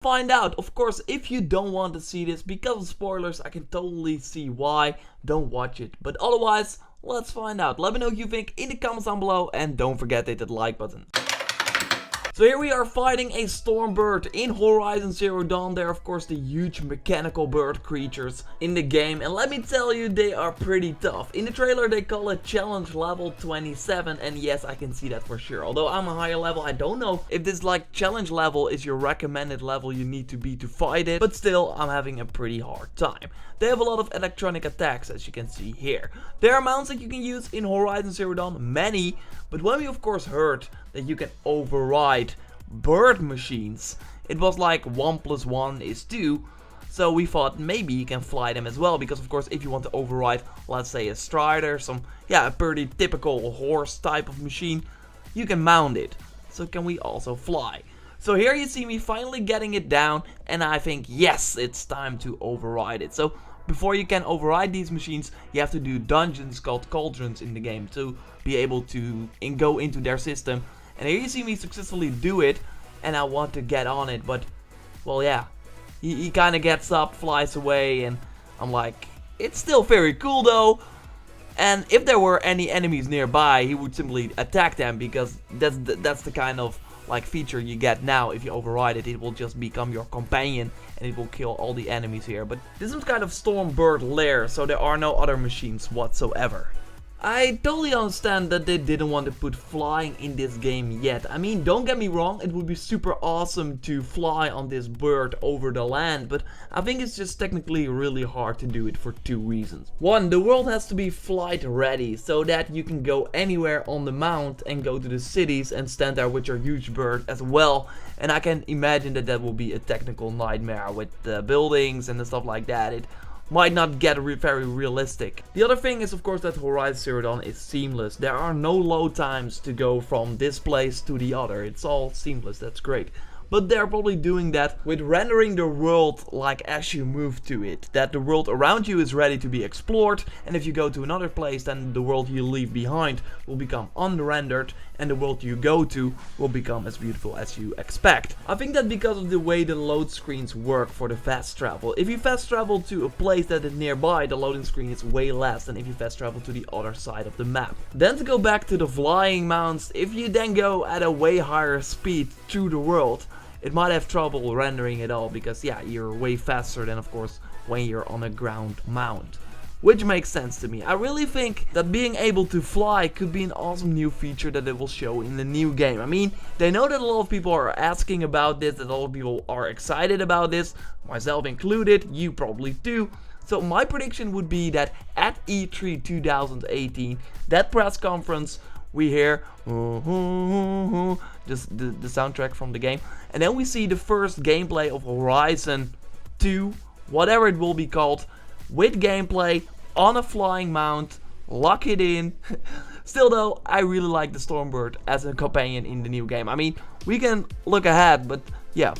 find out. Of course, if you don't want to see this because of spoilers, I can totally see why. Don't watch it. But otherwise, let's find out. Let me know what you think in the comments down below, and don't forget to hit that like button. So here we are fighting a storm bird in Horizon Zero Dawn. They're of course the huge mechanical bird creatures in the game, and let me tell you, they are pretty tough. In the trailer they call it challenge level 27, and yes, I can see that for sure. Although I'm a higher level, I don't know if this like challenge level is your recommended level you need to be to fight it, but still I'm having a pretty hard time. They have a lot of electronic attacks, as you can see here. There are mounts that you can use in Horizon Zero Dawn, many, but when we of course heard that you can override bird machines, it was like 1 + 1 is 2, so we thought maybe you can fly them as well, because of course if you want to override, let's say a strider, a pretty typical horse type of machine, you can mount it. So can we also fly? So here you see me finally getting it down, and I think yes, it's time to override it. So before you can override these machines, you have to do dungeons called cauldrons in the game to be able to go into their system. And here you see me successfully do it, and I want to get on it, but, well, yeah, he kind of gets up, flies away, and I'm like, it's still very cool though. And if there were any enemies nearby, he would simply attack them, because that's the kind of like feature you get now. If you override it, it will just become your companion and it will kill all the enemies here. But this is kind of storm bird lair, so there are no other machines whatsoever. I totally understand that they didn't want to put flying in this game yet. I mean, don't get me wrong, it would be super awesome to fly on this bird over the land, but I think it's just technically really hard to do it for 2 reasons. One, the world has to be flight ready, so that you can go anywhere on the mount and go to the cities and stand there with your huge bird as well. And I can imagine that that will be a technical nightmare with the buildings and the stuff like that. It might not get very realistic. The other thing is of course that Horizon Zero Dawn is seamless. There are no load times to go from this place to the other. It's all seamless, that's great. But they're probably doing that with rendering the world like as you move to it. That the world around you is ready to be explored, and if you go to another place, then the world you leave behind will become unrendered, and the world you go to will become as beautiful as you expect. I think that because of the way the load screens work for the fast travel. If you fast travel to a place that is nearby, the loading screen is way less than if you fast travel to the other side of the map. Then to go back to the flying mounts, if you then go at a way higher speed through the world, it might have trouble rendering it all, because yeah, you're way faster than of course when you're on a ground mount. Which makes sense to me. I really think that being able to fly could be an awesome new feature that they will show in the new game. I mean, they know that a lot of people are asking about this, that a lot of people are excited about this, myself included, you probably too. So my prediction would be that at E3 2018, that press conference, we hear just the soundtrack from the game, and then we see the first gameplay of Horizon 2, whatever it will be called, with gameplay on a flying mount. Lock it in. Still though, I really like the Stormbird as a companion in the new game. I mean, we can look ahead, but yeah,